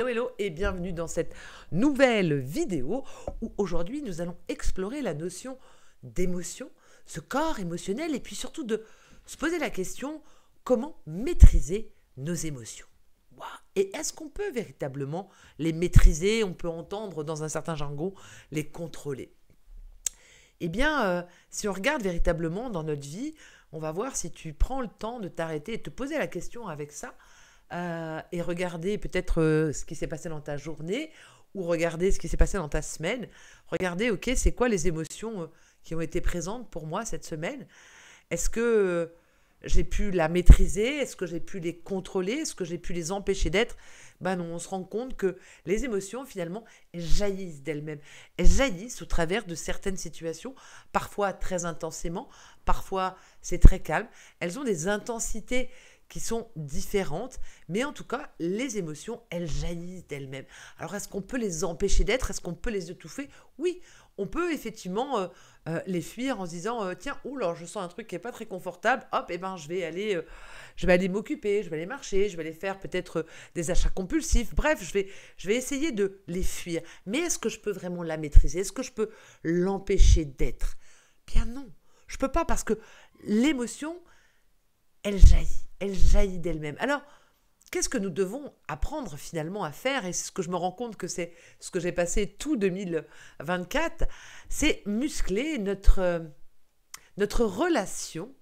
Hello, hello et bienvenue dans cette nouvelle vidéo où aujourd'hui nous allons explorer la notion d'émotion, ce corps émotionnel et puis surtout de se poser la question comment maîtriser nos émotions. Waouh. Et est-ce qu'on peut véritablement les maîtriser? On peut entendre dans un certain jargon les contrôler. Eh bien, si on regarde véritablement dans notre vie, on va voir si tu prends le temps de t'arrêter et de te poser la question avec ça et regarder peut-être ce qui s'est passé dans ta journée ou regarder ce qui s'est passé dans ta semaine. Regarder, ok, c'est quoi les émotions qui ont été présentes pour moi cette semaine? Est-ce que j'ai pu la maîtriser? Est-ce que j'ai pu les contrôler? Est-ce que j'ai pu les empêcher d'être? Ben non, on se rend compte que les émotions, finalement, elles jaillissent d'elles-mêmes. Elles jaillissent au travers de certaines situations, parfois très intensément, parfois c'est très calme. Elles ont des intensités qui sont différentes, mais en tout cas, les émotions, elles jaillissent d'elles-mêmes. Alors, est-ce qu'on peut les empêcher d'être? Est-ce qu'on peut les étouffer? Oui, on peut effectivement les fuir en se disant tiens, oula, je sens un truc qui n'est pas très confortable, hop, et ben, je vais aller m'occuper, je vais aller marcher, je vais aller faire peut-être des achats compulsifs, bref, je vais essayer de les fuir. Mais est-ce que je peux vraiment la maîtriser? Est-ce que je peux l'empêcher d'être? Bien non, je peux pas parce que l'émotion, elle jaillit d'elle-même. Alors, qu'est-ce que nous devons apprendre finalement à faire? Et c'est ce que je me rends compte que c'est ce que j'ai passé tout 2024, c'est muscler notre relation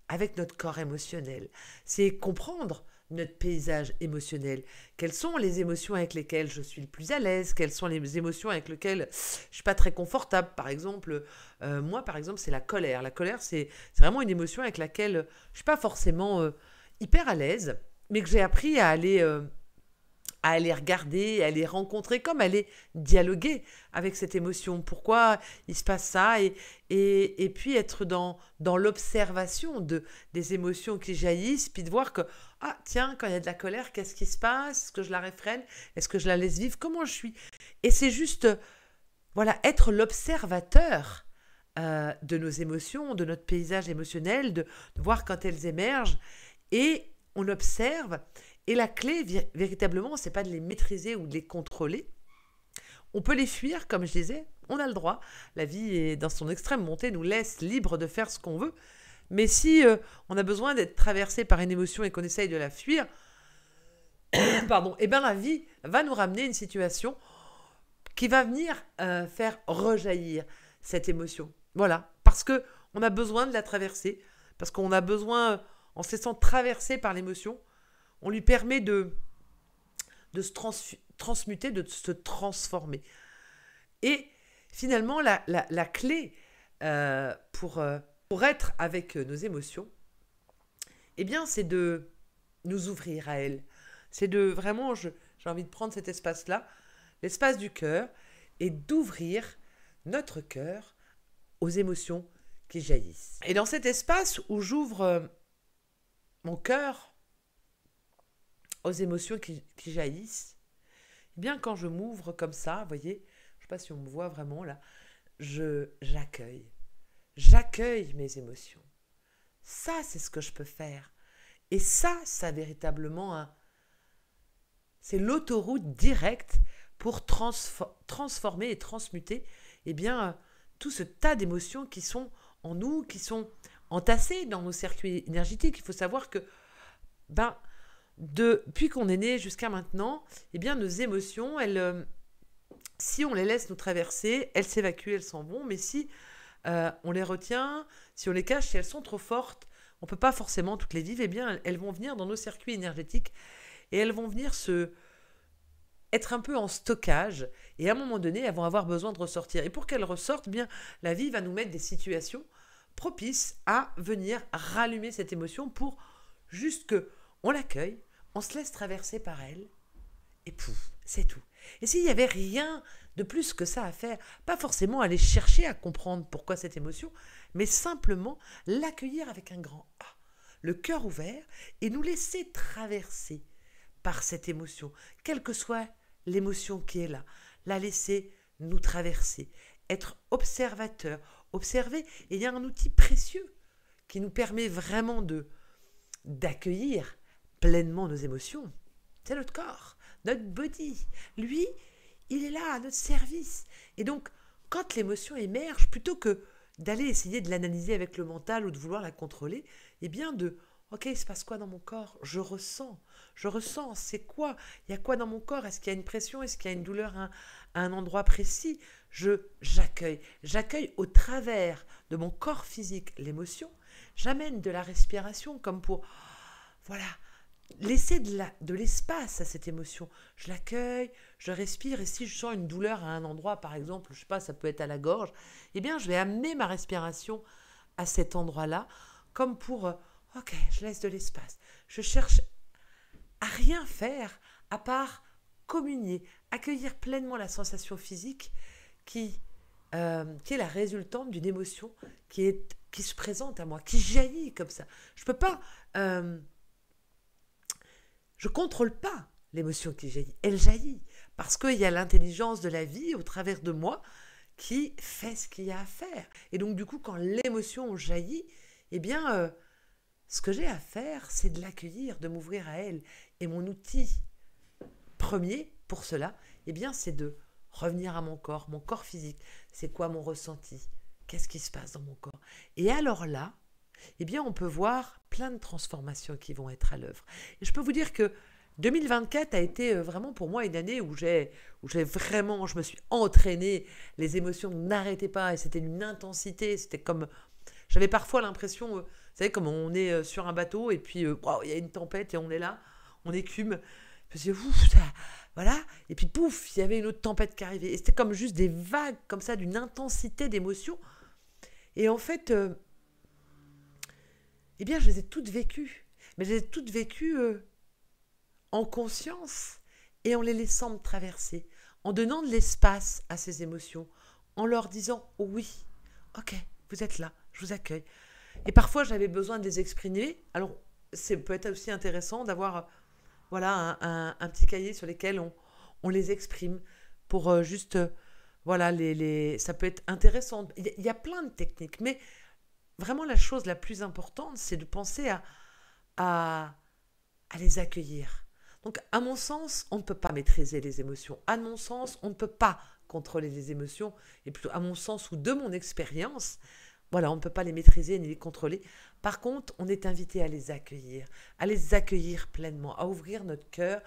avec notre corps émotionnel. C'est comprendre notre paysage émotionnel. Quelles sont les émotions avec lesquelles je suis le plus à l'aise? Quelles sont les émotions avec lesquelles je ne suis pas très confortable? Par exemple, moi, par exemple, c'est la colère. La colère, c'est vraiment une émotion avec laquelle je ne suis pas forcément hyper à l'aise, mais que j'ai appris à aller regarder, à aller rencontrer, comme aller dialoguer avec cette émotion. Pourquoi il se passe ça? Et puis être dans l'observation des émotions qui jaillissent, puis de voir que, ah tiens, quand il y a de la colère, qu'est-ce qui se passe? Est-ce que je la réfrène? Est-ce que je la laisse vivre? Comment je suis? Et c'est juste, voilà, être l'observateur de nos émotions, de notre paysage émotionnel, de voir quand elles émergent, et on observe. Et la clé, véritablement, c'est pas de les maîtriser ou de les contrôler. On peut les fuir, comme je disais, on a le droit. La vie, est, dans son extrême montée, nous laisse libre de faire ce qu'on veut. Mais si on a besoin d'être traversé par une émotion et qu'on essaye de la fuir, pardon, et bien la vie va nous ramener une situation qui va venir faire rejaillir cette émotion. Voilà, parce qu'on a besoin de la traverser, parce qu'on a besoin, en se laissant traverser par l'émotion, on lui permet de se transmuter, de se transformer. Et finalement, la clé pour être avec nos émotions, eh bien, c'est de nous ouvrir à elles. C'est de vraiment, j'ai envie de prendre cet espace-là, l'espace du cœur, et d'ouvrir notre cœur aux émotions qui jaillissent. Et dans cet espace où j'ouvre mon cœur aux émotions qui jaillissent, eh bien quand je m'ouvre comme ça, vous voyez, je ne sais pas si on me voit vraiment là, j'accueille mes émotions. Ça, c'est ce que je peux faire. Et ça véritablement, c'est l'autoroute directe pour transformer et transmuter eh bien, tout ce tas d'émotions qui sont en nous, qui sont entassées dans nos circuits énergétiques. Il faut savoir que depuis qu'on est né jusqu'à maintenant, eh bien, nos émotions, si on les laisse nous traverser, elles s'évacuent, elles s'en vont. Mais si on les retient, si on les cache, si elles sont trop fortes, on ne peut pas forcément toutes les vivre, eh bien, elles vont venir dans nos circuits énergétiques et elles vont venir être un peu en stockage. Et à un moment donné, elles vont avoir besoin de ressortir. Et pour qu'elles ressortent, eh bien, la vie va nous mettre des situations propices à venir rallumer cette émotion pour juste qu'on l'accueille, on se laisse traverser par elle, et pouf, c'est tout. Et s'il n'y avait rien de plus que ça à faire, pas forcément aller chercher à comprendre pourquoi cette émotion, mais simplement l'accueillir avec un grand A, le cœur ouvert, et nous laisser traverser par cette émotion, quelle que soit l'émotion qui est là, la laisser nous traverser, être observateur, observer, et il y a un outil précieux qui nous permet vraiment d'accueillir pleinement nos émotions, c'est notre corps. notre body. Lui, il est là à notre service. Et donc, quand l'émotion émerge, plutôt que d'aller essayer de l'analyser avec le mental ou de vouloir la contrôler, eh bien ok, il se passe quoi dans mon corps? Je ressens, c'est quoi? Il y a quoi dans mon corps? Est-ce qu'il y a une pression? Est-ce qu'il y a une douleur à un endroit précis? J'accueille au travers de mon corps physique l'émotion, j'amène de la respiration comme pour, voilà, laisser de l'espace à cette émotion. Je l'accueille, je respire, et si je sens une douleur à un endroit, par exemple, je sais pas, ça peut être à la gorge, eh bien, je vais amener ma respiration à cet endroit-là, comme pour, ok, je laisse de l'espace. Je cherche à rien faire à part communier, accueillir pleinement la sensation physique qui est la résultante d'une émotion qui se présente à moi, qui jaillit comme ça. Je peux pas... je contrôle pas l'émotion qui jaillit. Elle jaillit parce qu'il y a l'intelligence de la vie au travers de moi qui fait ce qu'il y a à faire. Et donc, du coup, quand l'émotion jaillit, eh bien, ce que j'ai à faire, c'est de l'accueillir, de m'ouvrir à elle. Et mon outil premier pour cela, eh bien, c'est de revenir à mon corps physique. C'est quoi mon ressenti? Qu'est-ce qui se passe dans mon corps? Et alors là, eh bien, on peut voir plein de transformations qui vont être à l'œuvre. Et je peux vous dire que 2024 a été vraiment pour moi une année où j'ai vraiment, je me suis entraînée, les émotions n'arrêtaient pas et c'était une intensité, c'était comme, j'avais parfois l'impression, vous savez, comme on est sur un bateau et puis wow, il y a une tempête et on est là, on écume, je me suis dit, ouf, ça, voilà, et puis pouf, il y avait une autre tempête qui arrivait, et c'était comme juste des vagues comme ça d'une intensité d'émotions. Et en fait, eh bien, je les ai toutes vécues, mais je les ai toutes vécues en conscience et en les laissant me traverser, en donnant de l'espace à ces émotions, en leur disant oh oui, ok, vous êtes là, je vous accueille. Et parfois j'avais besoin de les exprimer, alors c'est peut-être aussi intéressant d'avoir voilà, un petit cahier sur lequel on les exprime pour juste, voilà, ça peut être intéressant. Il y a plein de techniques, mais vraiment la chose la plus importante, c'est de penser à les accueillir. Donc, à mon sens, on ne peut pas maîtriser les émotions. À mon sens, on ne peut pas contrôler les émotions. Et plutôt, à mon sens ou de mon expérience, voilà, on ne peut pas les maîtriser ni les contrôler. Par contre, on est invité à les accueillir pleinement, à ouvrir notre cœur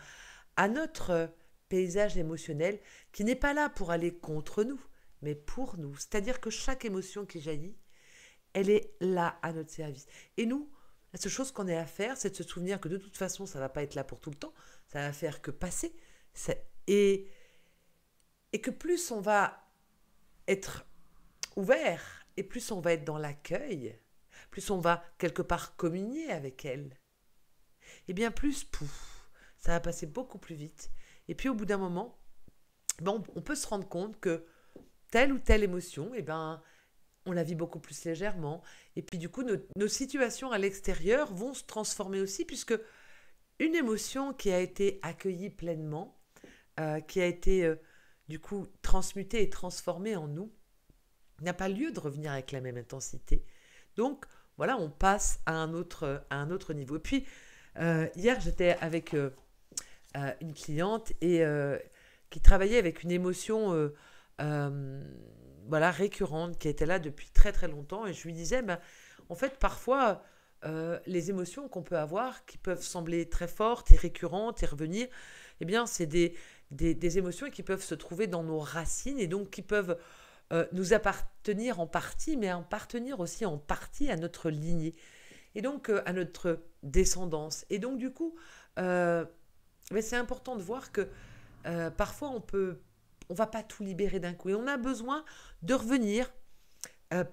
à notre paysage émotionnel qui n'est pas là pour aller contre nous, mais pour nous. C'est-à-dire que chaque émotion qui jaillit, elle est là à notre service. Et nous, la seule chose qu'on ait à faire, c'est de se souvenir que de toute façon, ça ne va pas être là pour tout le temps. Ça va faire que passer. Et que plus on va être ouvert et plus on va être dans l'accueil, plus on va quelque part communier avec elle, et bien plus, pouf, ça va passer beaucoup plus vite. Et puis au bout d'un moment, ben on peut se rendre compte que telle ou telle émotion, eh ben, on la vit beaucoup plus légèrement. Et puis du coup, nos situations à l'extérieur vont se transformer aussi, puisque une émotion qui a été accueillie pleinement, qui a été du coup transmutée et transformée en nous, n'a pas lieu de revenir avec la même intensité. Donc voilà, on passe à un autre niveau. Et puis hier, j'étais avec une cliente et qui travaillait avec une émotion voilà, récurrente, qui était là depuis très très longtemps, et je lui disais, ben, en fait, parfois, les émotions qu'on peut avoir, qui peuvent sembler très fortes et récurrentes et revenir, eh bien, c'est des émotions qui peuvent se trouver dans nos racines, et donc qui peuvent nous appartenir en partie, mais appartenir aussi en partie à notre lignée, et donc à notre descendance. Et donc, du coup, ben, c'est important de voir que parfois, on va pas tout libérer d'un coup. Et on a besoin de revenir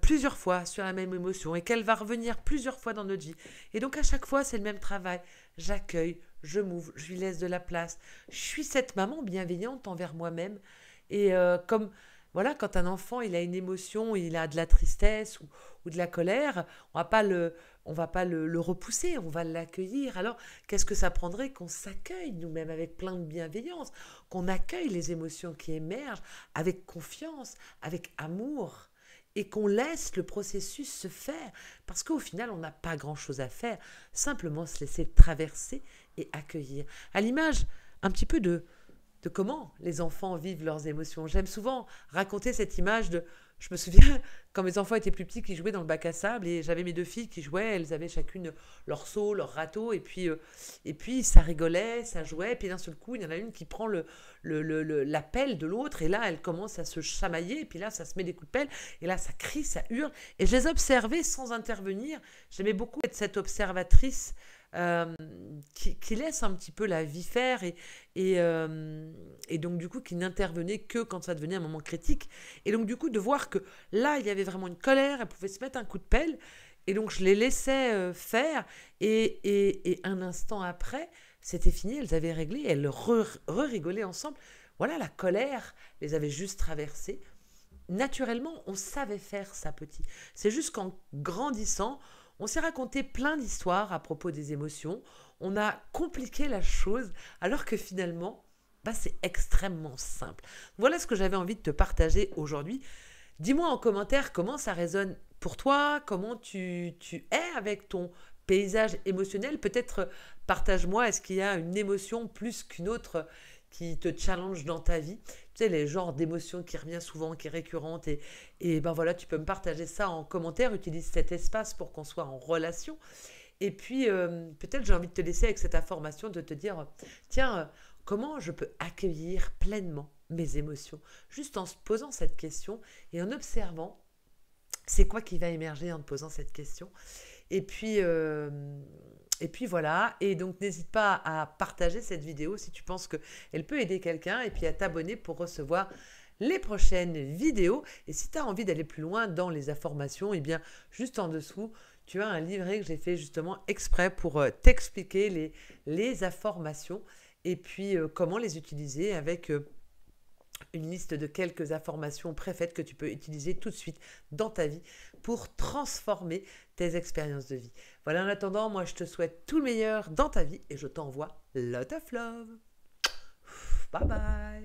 plusieurs fois sur la même émotion et qu'elle va revenir plusieurs fois dans notre vie. Et donc, à chaque fois, c'est le même travail. J'accueille, je m'ouvre, je lui laisse de la place. Je suis cette maman bienveillante envers moi-même. Et comme, voilà, quand un enfant, il a une émotion, il a de la tristesse ou de la colère, on va pas le repousser, on va l'accueillir. Alors, qu'est-ce que ça prendrait qu'on s'accueille nous-mêmes avec plein de bienveillance, qu'on accueille les émotions qui émergent avec confiance, avec amour, et qu'on laisse le processus se faire, parce qu'au final, on n'a pas grand-chose à faire, simplement se laisser traverser et accueillir. À l'image un petit peu de comment les enfants vivent leurs émotions. J'aime souvent raconter cette image de... Je me souviens, quand mes enfants étaient plus petits, qui jouaient dans le bac à sable, et j'avais mes deux filles qui jouaient, elles avaient chacune leur seau, leur râteau, et puis ça rigolait, ça jouait, et puis d'un seul coup, il y en a une qui prend la pelle de l'autre, et là, elle commence à se chamailler, et puis là, ça se met des coups de pelle, et là, ça crie, ça hurle, et je les observais sans intervenir. J'aimais beaucoup être cette observatrice qui laisse un petit peu la vie faire et donc du coup qui n'intervenait que quand ça devenait un moment critique et donc du coup de voir que là il y avait vraiment une colère, elle pouvait se mettre un coup de pelle et donc je les laissais faire et un instant après c'était fini, elles avaient réglé, elles rigolaient ensemble. Voilà, la colère les avait juste traversées. Naturellement, on savait faire ça petit. C'est juste qu'en grandissant, on s'est raconté plein d'histoires à propos des émotions. On a compliqué la chose, alors que finalement, bah, c'est extrêmement simple. Voilà ce que j'avais envie de te partager aujourd'hui. Dis-moi en commentaire comment ça résonne pour toi, comment tu es avec ton paysage émotionnel. Peut-être partage-moi, est-ce qu'il y a une émotion plus qu'une autre qui te challenge dans ta vie? Tu sais, les genres d'émotions qui reviennent souvent, qui est récurrente. Et ben voilà, tu peux me partager ça en commentaire. Utilise cet espace pour qu'on soit en relation. Et puis, peut-être j'ai envie de te laisser avec cette information, de te dire, tiens, comment je peux accueillir pleinement mes émotions? Juste en se posant cette question et en observant, c'est quoi qui va émerger en te posant cette question. Et puis, voilà. Et donc, n'hésite pas à partager cette vidéo si tu penses qu'elle peut aider quelqu'un. Et puis, à t'abonner pour recevoir les prochaines vidéos. Et si tu as envie d'aller plus loin dans les informations, eh bien, juste en dessous, tu as un livret que j'ai fait justement exprès pour t'expliquer les informations et puis comment les utiliser avec une liste de quelques informations préfaites que tu peux utiliser tout de suite dans ta vie pour transformer tes expériences de vie. Voilà, en attendant, moi je te souhaite tout le meilleur dans ta vie et je t'envoie lot of love. Bye bye.